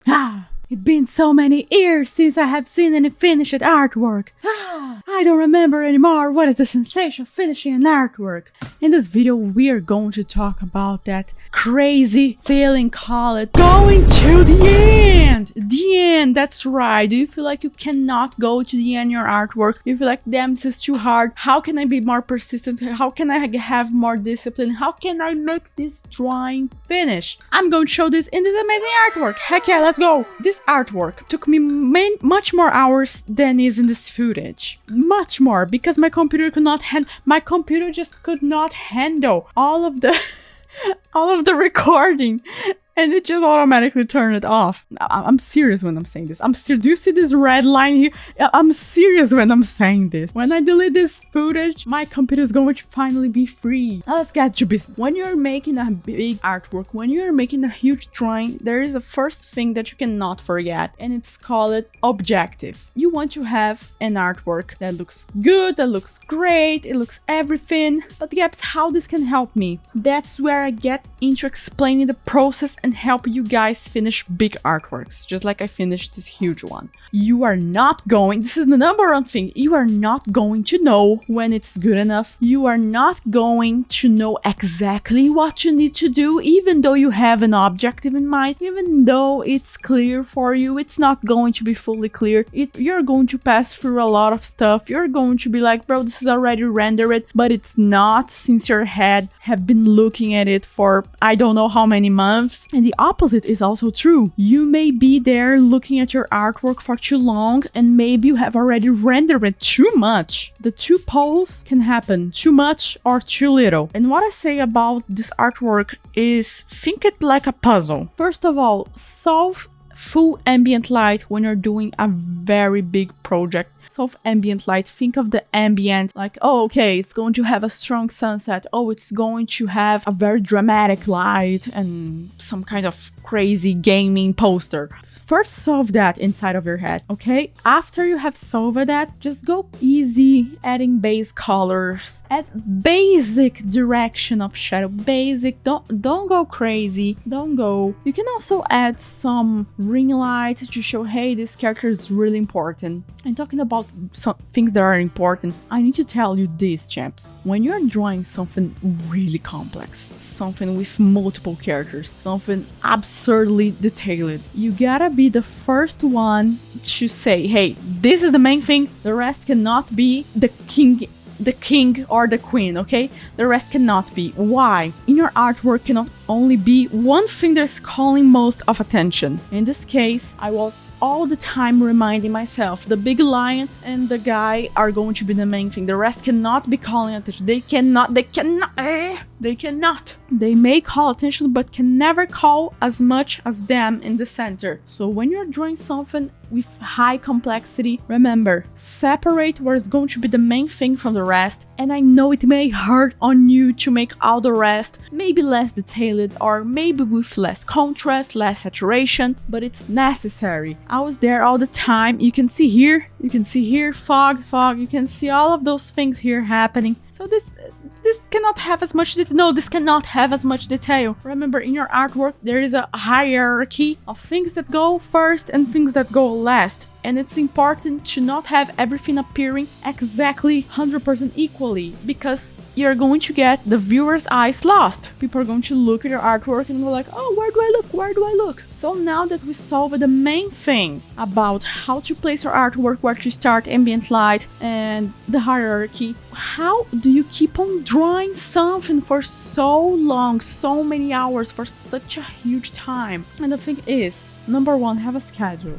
It's been so many years since I have seen any finished artwork. I don't remember anymore what is the sensation of finishing an artwork. In this video, we are going to talk about that crazy feeling called going to the end. The end, that's right. Do you feel like you cannot go to the end of your artwork? Do you feel like, damn, this is too hard? How can I be more persistent? How can I have more discipline? How can I make this drawing finish? I'm going to show this in this amazing artwork. Heck yeah, let's go. This artwork took me much more hours than is in this footage. Much more, because my computer just could not handle all of the all of the recording, and it just automatically turned it off. I'm serious when I'm saying this. Do you see this red line here? I'm serious when I'm saying this. When I delete this footage, my computer is going to finally be free. Now let's get to business. When you're making a big artwork, when you're making a huge drawing, there is a first thing that you cannot forget, and it's called objective. You want to have an artwork that looks good, that looks great, it looks everything. But Gabs, how this can help me? That's where I get into explaining the process and help you guys finish big artworks, just like I finished this huge one. This is the number one thing, you are not going to know when it's good enough. You are not going to know exactly what you need to do, even though you have an objective in mind, even though it's clear for you, it's not going to be fully clear. You're going to pass through a lot of stuff. You're going to be like, bro, this is already rendered, but it's not, since your head have been looking at it for I don't know how many months. And the opposite is also true. You may be there looking at your artwork for too long, and maybe you have already rendered it too much. The two poles can happen, too much or too little. And what I say about this artwork is, think it like a puzzle. First of all, solve full ambient light when you're doing a very big project. Solve ambient light. Think of the ambient like, oh, okay, it's going to have a strong sunset. Oh, it's going to have a very dramatic light and some kind of crazy gaming poster. First, solve that inside of your head, okay? After you have solved that, just go easy, adding base colors, add basic direction of shadow, basic, don't go crazy, You can also add some ring light to show, hey, this character is really important. And talking about some things that are important, I need to tell you this, champs. When you're drawing something really complex, something with multiple characters, something absurdly detailed, you gotta be the first one to say, hey, this is the main thing, the rest cannot be the king or the queen, okay? The rest cannot be. Why? In your artwork cannot only be one thing that's calling most of attention. In this case, I was all the time reminding myself, the big lion and the guy are going to be the main thing. The rest cannot be calling attention. They cannot. They may call attention, but can never call as much as them in the center. So when you're drawing something with high complexity, remember, separate what is going to be the main thing from the rest. And I know it may hurt on you to make all the rest maybe less detailed, or maybe with less contrast, less saturation, but it's necessary. I was there all the time. You can see here, fog, you can see all of those things here happening. So this cannot have as much detail. No, this cannot have as much detail. Remember, in your artwork, there is a hierarchy of things that go first and things that go last. And it's important to not have everything appearing exactly 100% equally, because you're going to get the viewer's eyes lost. People are going to look at your artwork and go like, oh, where do I look? So now that we solved the main thing about how to place your artwork, where to start, ambient light, and the hierarchy, how do you keep on drawing something for so long, so many hours, for such a huge time? And the thing is, number one, have a schedule.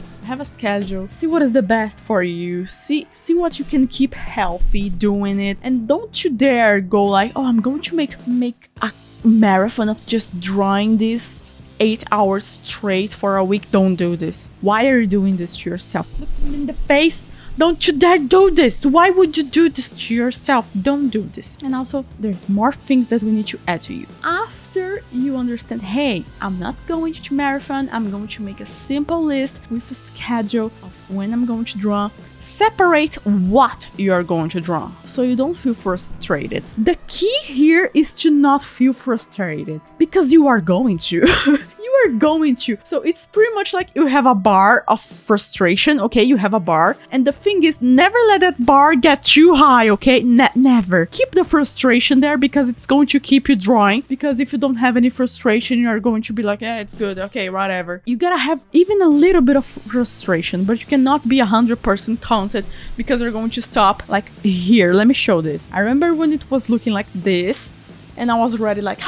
See what is the best for you. See what you can keep healthy doing it. And don't you dare go like, oh, I'm going to make a marathon of just drawing this 8 hours straight for a week. Don't do this. Why are you doing this to yourself? Look me in the face. Don't you dare do this. Why would you do this to yourself? Don't do this. And also, there's more things that we need to add to you. After you understand, hey, I'm not going to marathon, I'm going to make a simple list with a schedule of when I'm going to draw. Separate what you are going to draw so you don't feel frustrated. The key here is to not feel frustrated, because you are going to. You are going to. So it's pretty much like you have a bar of frustration, okay? You have a bar. And the thing is, never let that bar get too high, okay? Never. Keep the frustration there because it's going to keep you drawing. Because if you don't have any frustration, you're going to be like, yeah, it's good, okay, whatever. You gotta have even a little bit of frustration, but you cannot be 100% content because you're going to stop like here. Let me show this. I remember when it was looking like this, and I was already like,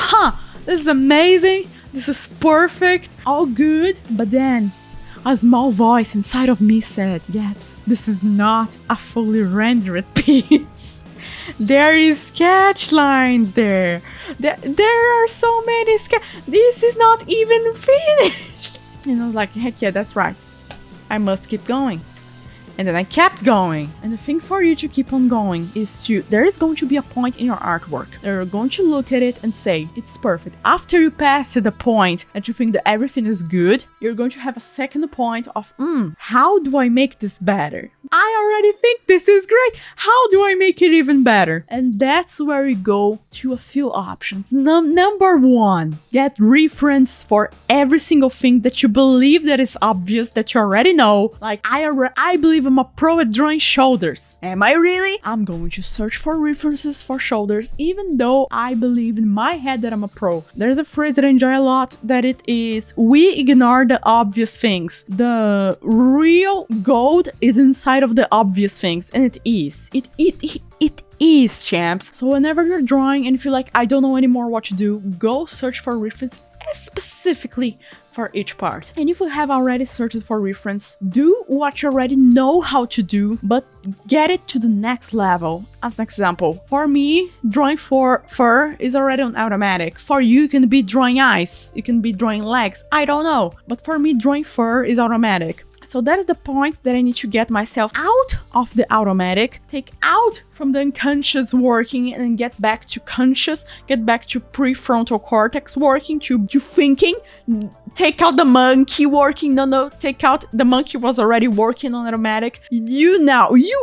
this is amazing. This is perfect, all good. But then a small voice inside of me said, Gabs, this is not a fully rendered piece. There is sketch lines there. There are so many this is not even finished. And I was like, heck yeah, that's right. I must keep going. And then I kept going. And the thing for you to keep on going is there is going to be a point in your artwork. You're going to look at it and say, it's perfect. After you pass to the point that you think that everything is good, you're going to have a second point of, how do I make this better? I already think this is great. How do I make it even better? And that's where we go to a few options. Number one, get reference for every single thing that you believe that is obvious, that you already know. Like, I believe I'm a pro at drawing shoulders. Am I really? I'm going to search for references for shoulders, even though I believe in my head that I'm a pro. There's a phrase that I enjoy a lot, that it is, we ignore the obvious things. The real gold is inside of the obvious things, and it is. It is, champs. So whenever you're drawing and feel like I don't know anymore what to do, go search for reference specifically for each part. And if you have already searched for reference, do what you already know how to do, but get it to the next level. As an example, for me, drawing for fur is already on automatic. For you, you can be drawing eyes, you can be drawing legs, I don't know. But for me, drawing fur is automatic. So that is the point that I need to get myself out of the automatic, take out from the unconscious working and get back to conscious, get back to prefrontal cortex working, to thinking, take out the monkey working. No, take out the monkey was already working on automatic. You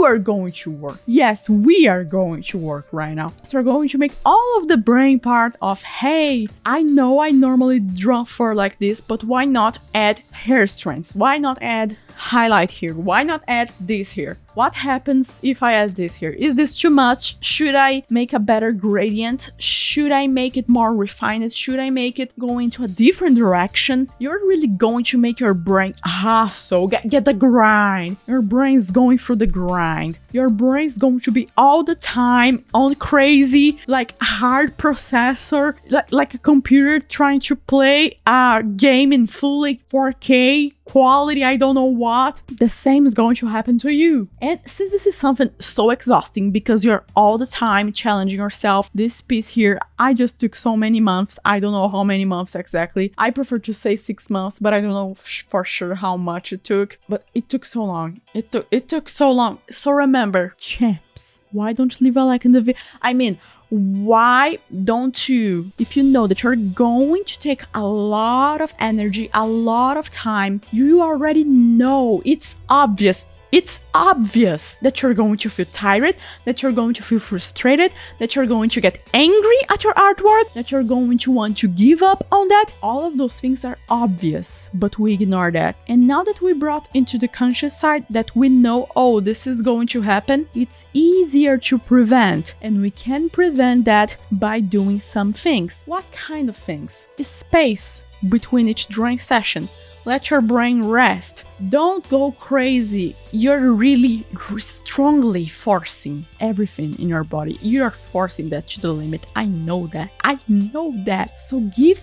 are going to work. Yes, we are going to work right now. So we're going to make all of the brain part of, hey, I know I normally draw fur like this, but why not add hair strands? Why not add highlight here? Why not add this here? What happens if I add this here? Is this too much? Should I make a better gradient? Should I make it more refined? Should I make it go into a different direction? You're really going to make your brain hustle, get the grind. Your brain's going through the grind. Your brain's going to be all the time on crazy, like hard processor, like a computer trying to play a game in fully 4K quality, I don't know what. The same is going to happen to you. And since this is something so exhausting because you're all the time challenging yourself, this piece here, I just took so many months. I don't know how many months exactly. I prefer to say 6 months, but I don't know for sure how much it took. But it took so long. It took so long. So remember, champs, why don't you leave a like in the video? I mean, why don't you, if you know that you're going to take a lot of energy, a lot of time, you already know, it's obvious. It's obvious that you're going to feel tired, that you're going to feel frustrated, that you're going to get angry at your artwork, that you're going to want to give up on that. All of those things are obvious, but we ignore that. And now that we brought into the conscious side that we know, oh, this is going to happen, it's easier to prevent. And we can prevent that by doing some things. What kind of things? Space between each drawing session. Let your brain rest. Don't go crazy. You're really strongly forcing everything in your body. You are forcing that to the limit. I know that. So give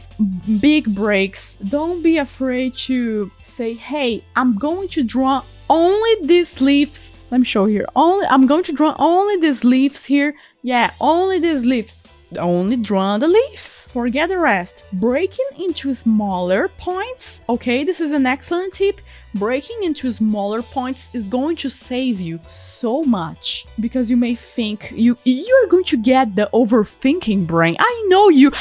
big breaks. Don't be afraid to say, hey, I'm going to draw only these leaves. Let me show here. I'm going to draw only these leaves here. Yeah, only these leaves. Only draw the leaves. Forget the rest. Breaking into smaller points. Okay, this is an excellent tip. breaking into smaller points is going to save you so much, because you may think you're going to get the overthinking brain. I know you,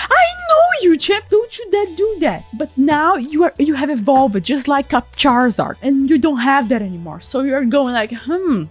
champ. Don't you do that. But now you have evolved just like a Charizard, and you don't have that anymore. So you're going like,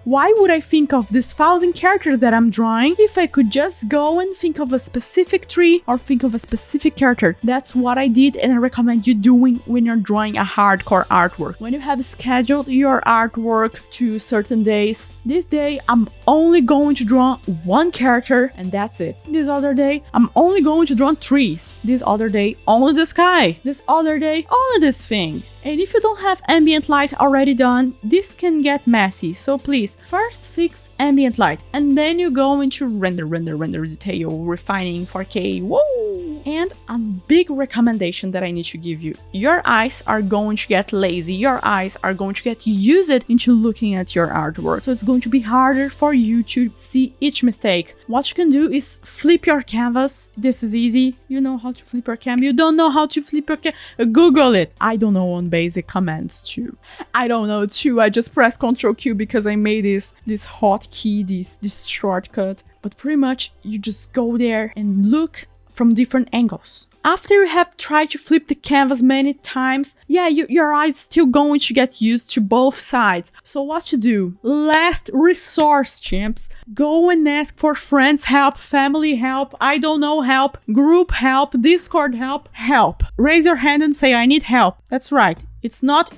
why would I think of these 1,000 characters that I'm drawing if I could just go and think of a specific tree or think of a specific character? That's what I did, and I recommend you doing when you're drawing a hardcore artwork. When you have scheduled your artwork to certain days, this day I'm only going to draw one character and that's it. This other day I'm only going to draw trees. This other day only the sky. This other day only this thing. And if you don't have ambient light already done, this can get messy. So please, first fix ambient light, and then you go into render detail, refining 4K. Whoa! And a big recommendation that I need to give you. Your eyes are going to get lazy. Your eyes are going to get used into looking at your artwork. So it's going to be harder for you to see each mistake. What you can do is flip your canvas. This is easy. You know how to flip your canvas. You don't know how to flip your canvas. Google it. I don't know on basic commands too. I don't know too. I just press Ctrl Q because I made this hotkey, this shortcut. But pretty much you just go there and look from different angles. After you have tried to flip the canvas many times, your eyes still going to get used to both sides. So what to do? Last resource, champs. Go and ask for friends help, family help, I don't know help, group help, Discord help. Raise your hand and say, I need help. That's right. It's not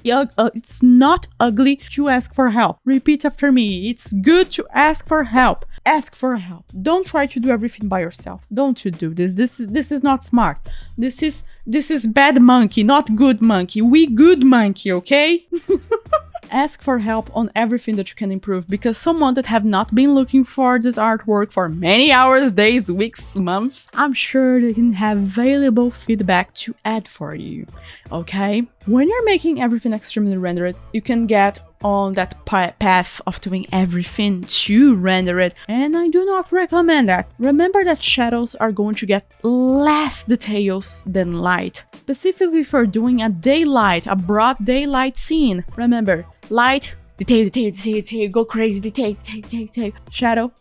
ugly to ask for help. Repeat after me. It's good to ask for help. Ask for help. Don't try to do everything by yourself. Don't you do this. This is not smart. This is bad monkey, not good monkey. We good monkey, okay? Ask for help on everything that you can improve, because someone that have not been looking for this artwork for many hours, days, weeks, months, I'm sure they can have valuable feedback to add for you, okay? When you're making everything extremely rendered, you can get on that path of doing everything to render it, and I do not recommend that. Remember that shadows are going to get less details than light, specifically for doing a daylight, a broad daylight scene. Remember, light, detail, go crazy, detail. Shadow,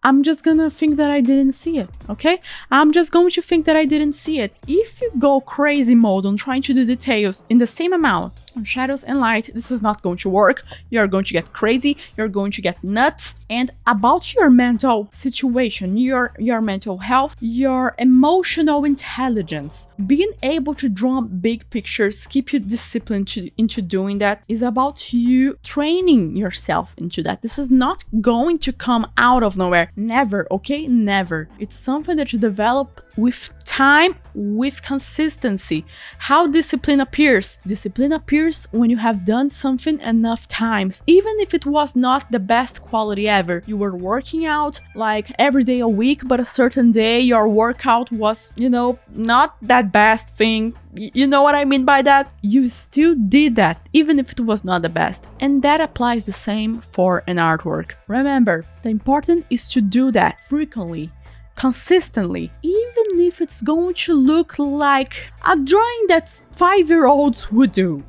I'm just gonna think that I didn't see it, okay? I'm just going to think that I didn't see it. If you go crazy mode on trying to do details in the same amount on shadows and light, this is not going to work. You're going to get crazy, you're going to get nuts. And about your mental situation, your mental health, your emotional intelligence, being able to draw big pictures, keep you disciplined into doing that, is about you training yourself into that. This is not going to come out of nowhere. Never, okay? Never. It's something that you develop with time, with consistency. How discipline appears? Discipline appears when you have done something enough times. Even if it was not the best quality ever. You were working out like every day a week, but a certain day your workout was, not that best thing. You know what I mean by that? You still did that, even if it was not the best. And that applies the same for an artwork. Remember, the important is to do that frequently, consistently, even if it's going to look like a drawing that 5-year-olds would do.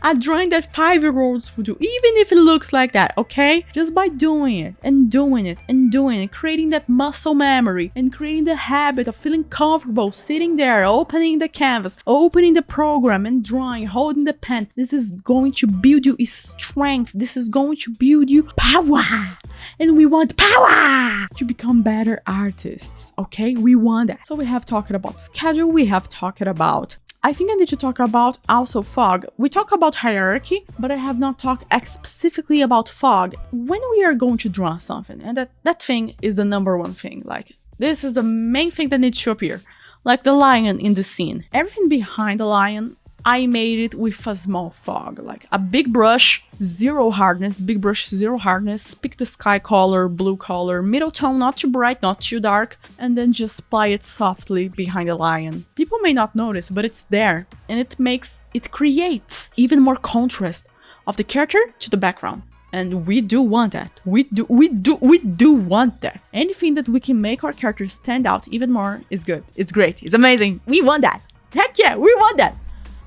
A drawing that 5-year-olds would do, even if it looks like that, okay? Just by doing it and doing it and doing it, creating that muscle memory and creating the habit of feeling comfortable sitting there, opening the canvas, opening the program and drawing, holding the pen. This is going to build you strength. This is going to build you power. And we want power to become better artists, okay? We want that. So we have talked about schedule, we have talked about, I think I need to talk about also fog. We talk about hierarchy, but I have not talked specifically about fog. When we are going to draw something, and that thing is the number one thing, like this is the main thing that needs to appear, like the lion in the scene. Everything behind the lion, I made it with a small fog, like a big brush, zero hardness, big brush, zero hardness, pick the sky color, blue color, middle tone, not too bright, not too dark, and then just apply it softly behind the lion. People may not notice, but it's there, and it creates even more contrast of the character to the background. And we do want that. We do want that. Anything that we can make our characters stand out even more is good. It's great. It's amazing. We want that. Heck yeah, we want that.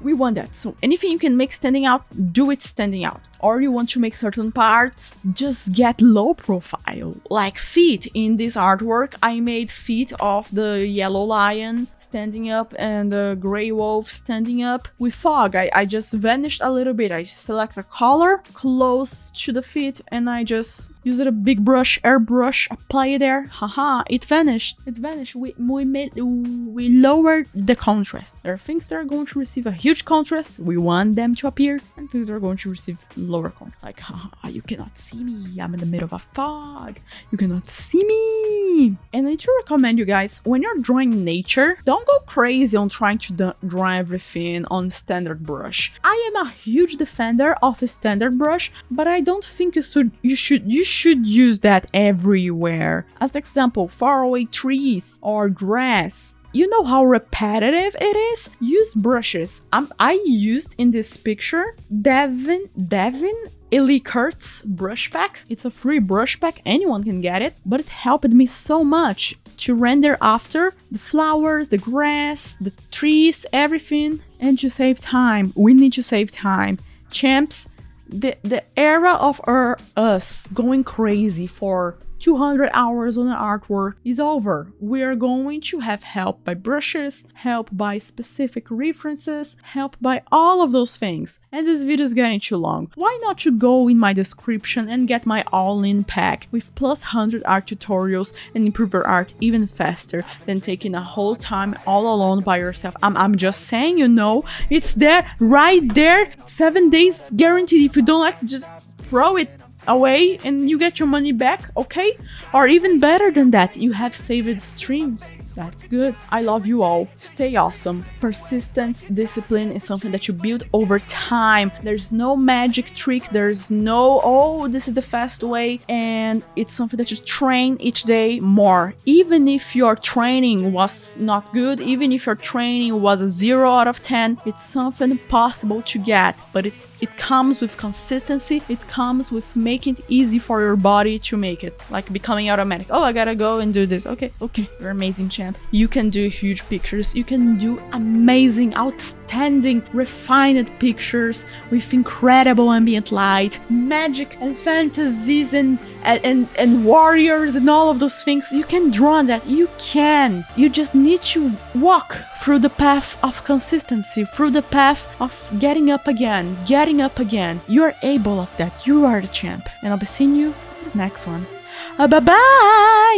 We want that. So anything you can make standing out, do it standing out. Or you want to make certain parts, just get low profile. Like feet in this artwork, I made feet of the yellow lion standing up and the gray wolf standing up. With fog, I just vanished a little bit. I select a color close to the feet and I just used a big brush, airbrush, apply it there. Haha, it vanished. It vanished. We lowered the contrast. There are things that are going to receive a huge contrast. We want them to appear, and things that are going to receive lower contrast. Like, haha, you cannot see me. I'm in the middle of a fog. You cannot see me. And I need to recommend you guys, when you're drawing nature, don't go crazy on trying to draw everything on standard brush. I am a huge defender of a standard brush, but I don't think you should use that everywhere. As an example, faraway trees or grass. You know how repetitive it is? Use brushes. I used in this picture Devin Ellicourt's brush pack. It's a free brush pack, anyone can get it, but it helped me so much to render after the flowers, the grass, the trees, everything, and to save time. We need to save time. Champs, the era of us going crazy for 200 hours on an artwork is over. We are going to have help by brushes, help by specific references, help by all of those things. And this video is getting too long. Why not you go in my description and get my all-in pack with plus 100 art tutorials and improve your art even faster than taking a whole time all alone by yourself. I'm just saying, you know, it's there, right there, 7 days guaranteed. If you don't like, just throw it away and you get your money back, okay? Or even better than that, you have saved streams. That's good. I love you all. Stay awesome. Persistence, discipline is something that you build over time. There's no magic trick. There's no, oh, this is the fast way. And it's something that you train each day more. Even if your training was not good, even if your training was a 0 out of 10, it's something possible to get. But it comes with consistency. It comes with making it easy for your body to make it. Like becoming automatic. Oh, I gotta go and do this. Okay, you're amazing, champ. You can do huge pictures. You can do amazing, outstanding, refined pictures with incredible ambient light, magic and fantasies and warriors and all of those things. You can draw that. You can. You just need to walk through the path of consistency, through the path of getting up again. You're able of that. You are the champ. And I'll be seeing you in the next one. Bye-bye!